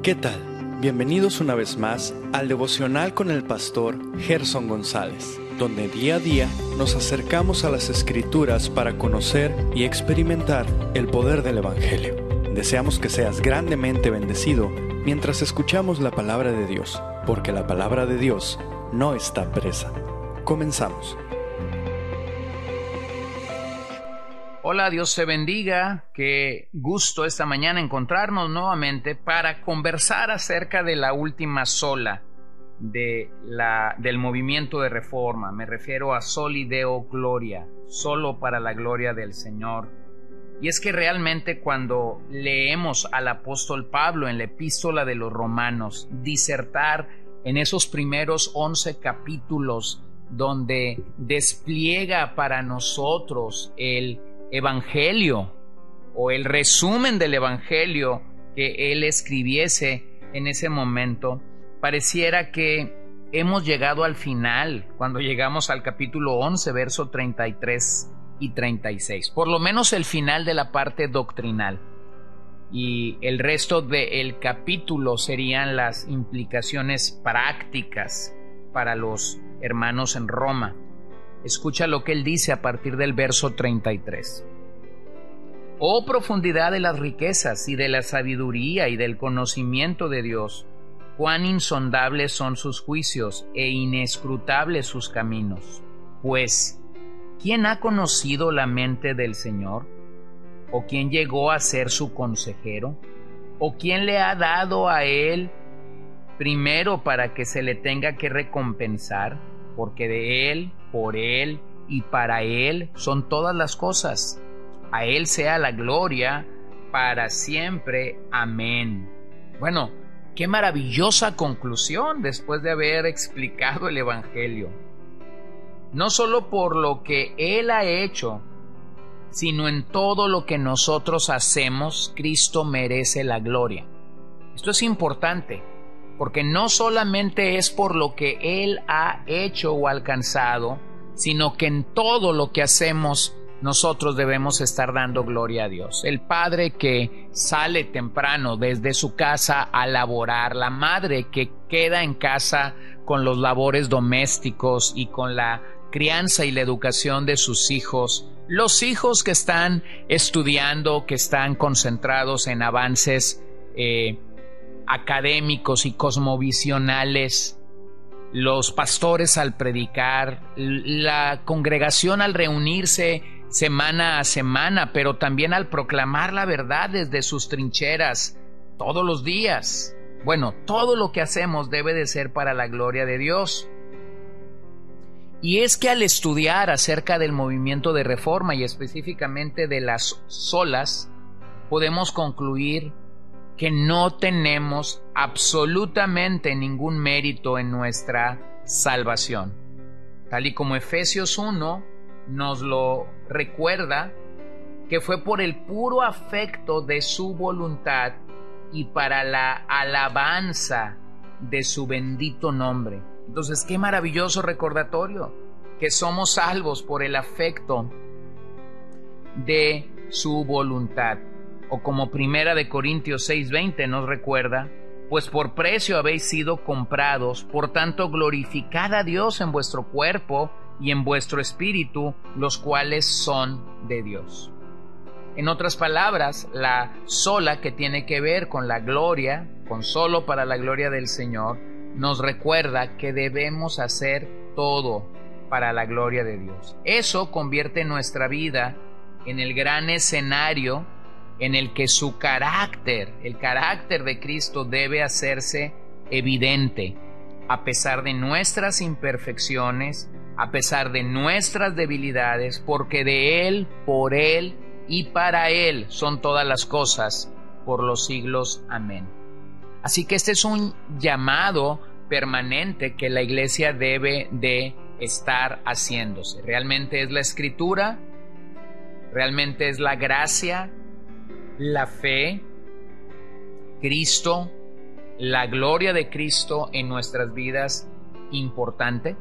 ¿Qué tal? Bienvenidos una vez más al devocional con el pastor Gerson González, donde día a día nos acercamos a las Escrituras para conocer y experimentar el poder del Evangelio. Deseamos que seas grandemente bendecido mientras escuchamos la palabra de Dios, porque la palabra de Dios no está presa. Comenzamos. Hola, Dios te bendiga. Qué gusto esta mañana encontrarnos nuevamente para conversar acerca de la última sola del movimiento de reforma. Me refiero a Soli Deo Gloria, solo para la gloria del Señor. Y es que realmente cuando leemos al apóstol Pablo en la epístola de los Romanos disertar en esos primeros 11 capítulos donde despliega para nosotros el Evangelio o el resumen del Evangelio que él escribiese en ese momento, pareciera que hemos llegado al final cuando llegamos al capítulo 11, verso 33 y 36, por lo menos el final de la parte doctrinal, y el resto del capítulo serían las implicaciones prácticas para los hermanos en Roma. Escucha lo que él dice a partir del verso 33. Oh profundidad de las riquezas y de la sabiduría y del conocimiento de Dios, cuán insondables son sus juicios e inescrutables sus caminos. Pues, ¿quién ha conocido la mente del Señor? ¿O quién llegó a ser su consejero? ¿O quién le ha dado a él primero para que se le tenga que recompensar? Porque de él, por él y para él son todas las cosas. A él sea la gloria para siempre. Amén. Bueno, qué maravillosa conclusión después de haber explicado el Evangelio. No solo por lo que él ha hecho, sino en todo lo que nosotros hacemos, Cristo merece la gloria. Esto es importante, porque no solamente es por lo que él ha hecho o alcanzado, sino que en todo lo que hacemos nosotros debemos estar dando gloria a Dios. El padre que sale temprano desde su casa a laborar, la madre que queda en casa con los labores domésticos y con la crianza y la educación de sus hijos, los hijos que están estudiando, que están concentrados en avances académicos y cosmovisionales, los pastores al predicar, la congregación al reunirse semana a semana, pero también al proclamar la verdad desde sus trincheras todos los días. Bueno, todo lo que hacemos debe de ser para la gloria de Dios. Y es que al estudiar acerca del movimiento de reforma y específicamente de las solas, podemos concluir que no tenemos absolutamente ningún mérito en nuestra salvación. Tal y como Efesios 1 nos lo recuerda, que fue por el puro afecto de su voluntad y para la alabanza de su bendito nombre. Entonces, qué maravilloso recordatorio, que somos salvos por el afecto de su voluntad. O como Primera de Corintios 6:20 nos recuerda, pues por precio habéis sido comprados, por tanto glorificad a Dios en vuestro cuerpo y en vuestro espíritu, los cuales son de Dios. En otras palabras, la sola, que tiene que ver con la gloria, con solo para la gloria del Señor, nos recuerda que debemos hacer todo para la gloria de Dios. Eso convierte nuestra vida en el gran escenario en el que su carácter, el carácter de Cristo, debe hacerse evidente, a pesar de nuestras imperfecciones, a pesar de nuestras debilidades, porque de Él, por Él y para Él son todas las cosas, por los siglos. Amén. Así que este es un llamado permanente que la iglesia debe de estar haciéndose. Realmente es la Escritura, realmente es la gracia, la fe, Cristo, la gloria de Cristo en nuestras vidas importante.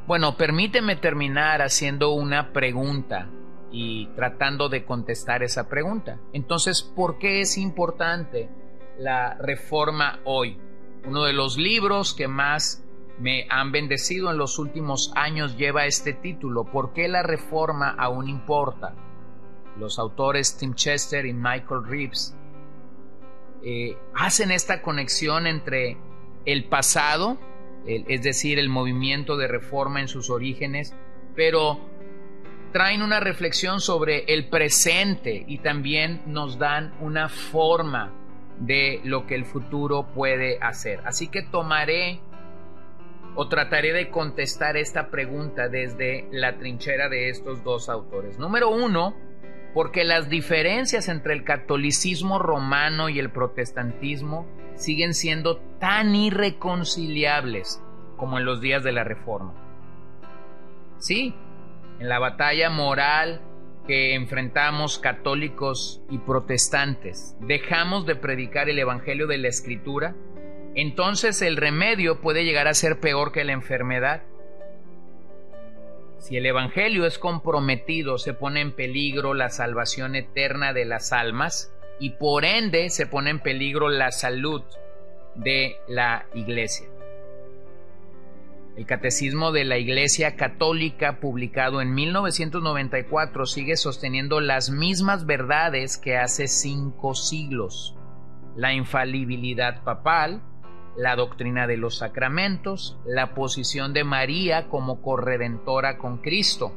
Bueno, permíteme terminar haciendo una pregunta y tratando de contestar esa pregunta. Entonces, ¿por qué es importante la Reforma hoy? Uno de los libros que más me han bendecido en los últimos años lleva este título: ¿Por qué la Reforma aún importa? Los autores Tim Chester y Michael Reeves hacen esta conexión entre el pasado, es decir, el movimiento de reforma en sus orígenes, pero traen una reflexión sobre el presente y también nos dan una forma de lo que el futuro puede hacer. Así que tomaré o trataré de contestar esta pregunta desde la trinchera de estos dos autores. Número uno, porque las diferencias entre el catolicismo romano y el protestantismo siguen siendo tan irreconciliables como en los días de la Reforma. Sí, en la batalla moral que enfrentamos católicos y protestantes, dejamos de predicar el evangelio de la Escritura, entonces el remedio puede llegar a ser peor que la enfermedad. Si el evangelio es comprometido, se pone en peligro la salvación eterna de las almas y por ende se pone en peligro la salud de la iglesia. El Catecismo de la Iglesia Católica, publicado en 1994, sigue sosteniendo las mismas verdades que hace 5 siglos: la infalibilidad papal, la doctrina de los sacramentos, la posición de María como corredentora con Cristo.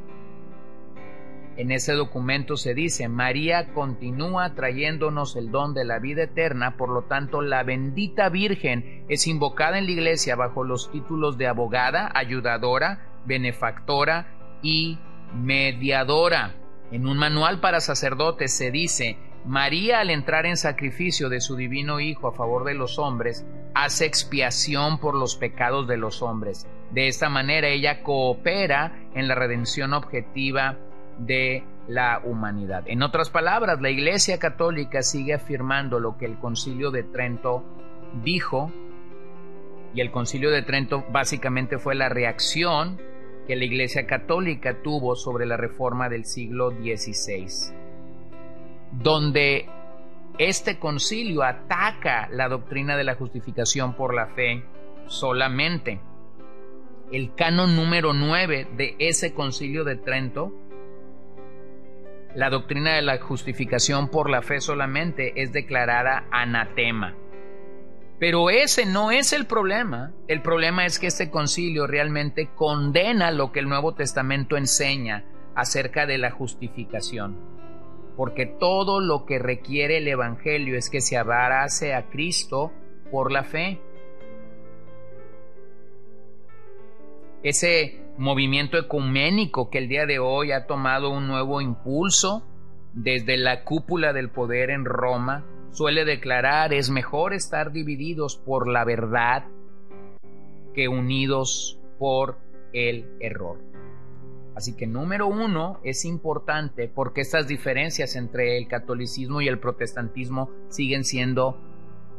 En ese documento se dice: María continúa trayéndonos el don de la vida eterna, por lo tanto la bendita Virgen es invocada en la Iglesia bajo los títulos de abogada, ayudadora, benefactora y mediadora. En un manual para sacerdotes se dice: María, al entrar en sacrificio de su divino Hijo a favor de los hombres, hace expiación por los pecados de los hombres. De esta manera ella coopera en la redención objetiva de la humanidad. En otras palabras, la Iglesia Católica sigue afirmando lo que el Concilio de Trento dijo, y el Concilio de Trento básicamente fue la reacción que la Iglesia Católica tuvo sobre la Reforma del siglo XVI, donde este concilio ataca la doctrina de la justificación por la fe solamente. El canon número 9 de ese Concilio de Trento, la doctrina de la justificación por la fe solamente, es declarada anatema. Pero ese no es el problema. El problema es que este concilio realmente condena lo que el Nuevo Testamento enseña acerca de la justificación. Porque todo lo que requiere el Evangelio es que se abrace a Cristo por la fe. Ese movimiento ecuménico que el día de hoy ha tomado un nuevo impulso desde la cúpula del poder en Roma suele declarar: es mejor estar divididos por la verdad que unidos por el error. Así que número uno, es importante porque estas diferencias entre el catolicismo y el protestantismo siguen siendo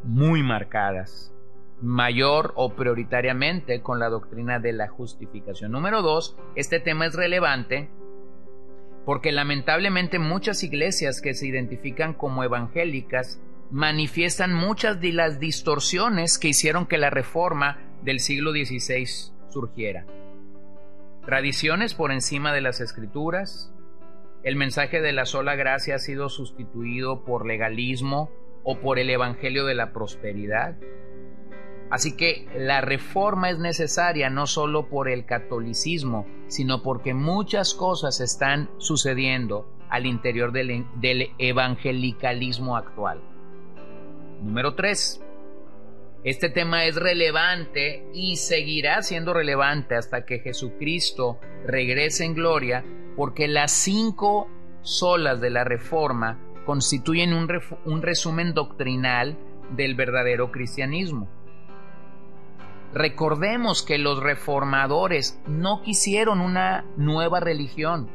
muy marcadas, mayor o prioritariamente con la doctrina de la justificación. Número dos, este tema es relevante porque lamentablemente muchas iglesias que se identifican como evangélicas manifiestan muchas de las distorsiones que hicieron que la Reforma del siglo XVI surgiera. Tradiciones por encima de las Escrituras, el mensaje de la sola gracia ha sido sustituido por legalismo o por el evangelio de la prosperidad. Así que la Reforma es necesaria no solo por el catolicismo, sino porque muchas cosas están sucediendo al interior del evangelicalismo actual. Número 3. Este tema es relevante y seguirá siendo relevante hasta que Jesucristo regrese en gloria, porque las 5 solas de la Reforma constituyen un resumen doctrinal del verdadero cristianismo. Recordemos que los reformadores no quisieron una nueva religión.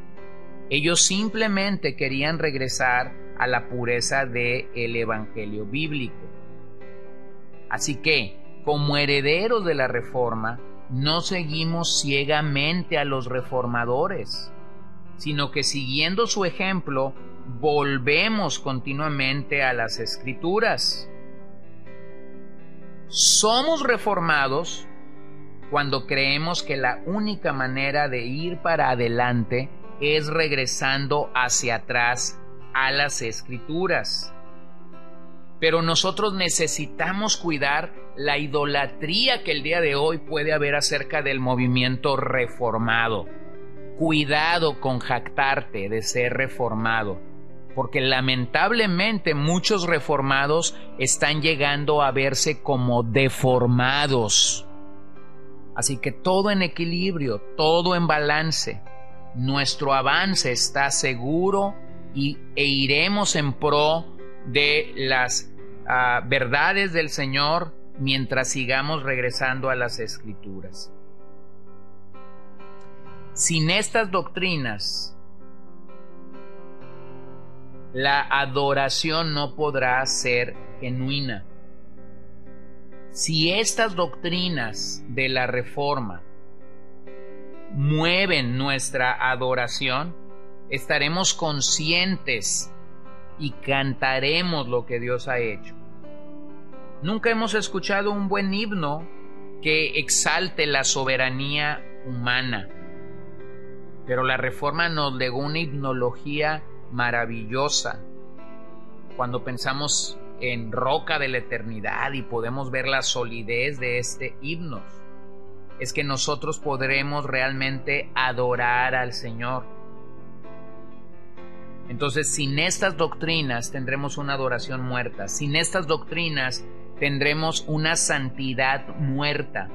Ellos simplemente querían regresar a la pureza del evangelio bíblico. Así que, como herederos de la Reforma, no seguimos ciegamente a los reformadores, sino que siguiendo su ejemplo, volvemos continuamente a las Escrituras. Somos reformados cuando creemos que la única manera de ir para adelante es regresando hacia atrás a las Escrituras. Pero nosotros necesitamos cuidar la idolatría que el día de hoy puede haber acerca del movimiento reformado. Cuidado con jactarte de ser reformado, porque lamentablemente muchos reformados están llegando a verse como deformados. Así que todo en equilibrio, todo en balance. Nuestro avance está seguro e iremos en pro de las verdades del Señor mientras sigamos regresando a las Escrituras. Sin estas doctrinas, la adoración no podrá ser genuina. Si estas doctrinas de la Reforma mueven nuestra adoración, estaremos conscientes y cantaremos lo que Dios ha hecho. Nunca hemos escuchado un buen himno que exalte la soberanía humana, pero la Reforma nos legó una himnología maravillosa. Cuando pensamos en Roca de la Eternidad y podemos ver la solidez de este himno, es que nosotros podremos realmente adorar al Señor. Entonces, sin estas doctrinas tendremos una adoración muerta. Sin estas doctrinas tendremos una santidad muerta.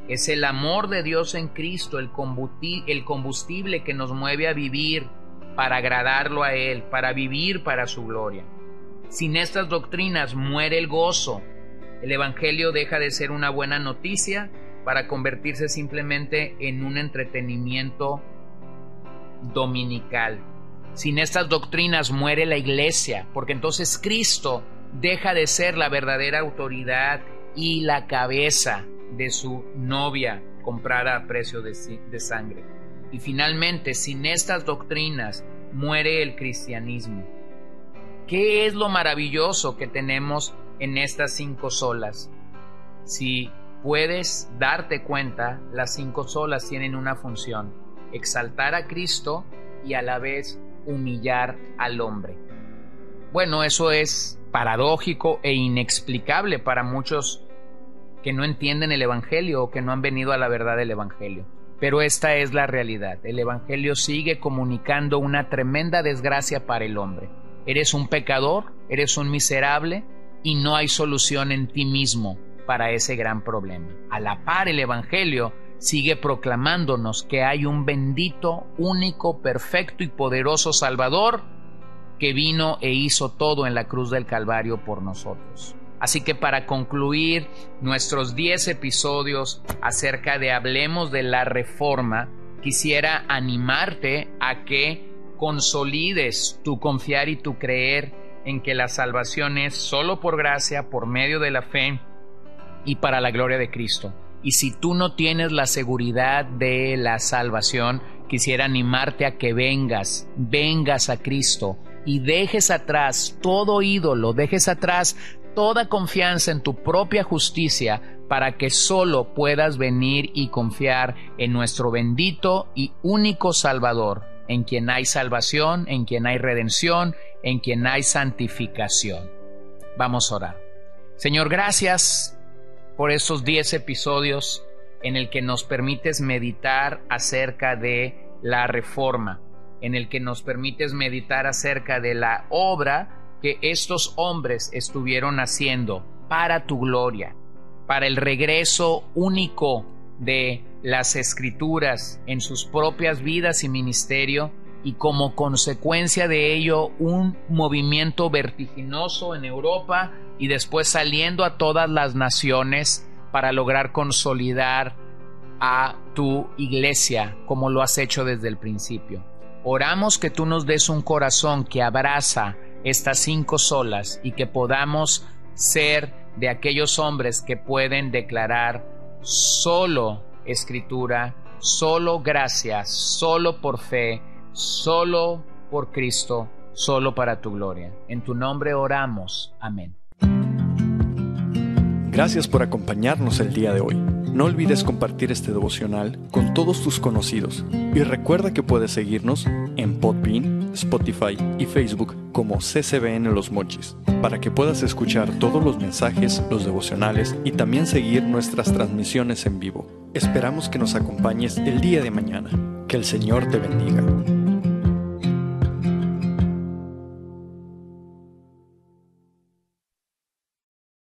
Es el amor de Dios en Cristo el combustible que nos mueve a vivir para agradarlo a Él, para vivir para su gloria. Sin estas doctrinas muere el gozo. El Evangelio deja de ser una buena noticia para convertirse simplemente en un entretenimiento dominical. Sin estas doctrinas muere la iglesia, porque entonces Cristo deja de ser la verdadera autoridad y la cabeza de su novia comprada a precio de sangre. Y finalmente, sin estas doctrinas muere el cristianismo. ¿Qué es lo maravilloso que tenemos en estas 5 solas? Si puedes darte cuenta, las 5 solas tienen una función: exaltar a Cristo y a la vez humillar al hombre. Bueno, eso es paradójico e inexplicable para muchos que no entienden el Evangelio o que no han venido a la verdad del Evangelio. Pero esta es la realidad. El Evangelio sigue comunicando una tremenda desgracia para el hombre. Eres un pecador, eres un miserable y no hay solución en ti mismo para ese gran problema. A la par, el Evangelio sigue proclamándonos que hay un bendito, único, perfecto y poderoso Salvador que vino e hizo todo en la cruz del Calvario por nosotros. Así que para concluir nuestros 10 episodios acerca de Hablemos de la Reforma, quisiera animarte a que consolides tu confiar y tu creer en que la salvación es solo por gracia, por medio de la fe y para la gloria de Cristo. Y si tú no tienes la seguridad de la salvación, quisiera animarte a que vengas a Cristo y dejes atrás todo ídolo, dejes atrás toda confianza en tu propia justicia para que solo puedas venir y confiar en nuestro bendito y único Salvador, en quien hay salvación, en quien hay redención, en quien hay santificación. Vamos a orar. Señor, gracias por estos 10 episodios en el que nos permites meditar acerca de la Reforma, en el que nos permites meditar acerca de la obra que estos hombres estuvieron haciendo para tu gloria, para el regreso único de las Escrituras en sus propias vidas y ministerio, y como consecuencia de ello un movimiento vertiginoso en Europa y después saliendo a todas las naciones para lograr consolidar a tu iglesia como lo has hecho desde el principio. Oramos que tú nos des un corazón que abraza estas 5 solas y que podamos ser de aquellos hombres que pueden declarar solo Escritura, solo gracia, solo por fe, solo por Cristo, solo para tu gloria. En tu nombre oramos. Amén. Gracias por acompañarnos el día de hoy. No olvides compartir este devocional con todos tus conocidos y recuerda que puedes seguirnos en Podbean, Spotify y Facebook como CCBN Los Mochis para que puedas escuchar todos los mensajes, los devocionales y también seguir nuestras transmisiones en vivo. Esperamos que nos acompañes el día de mañana. Que el Señor te bendiga.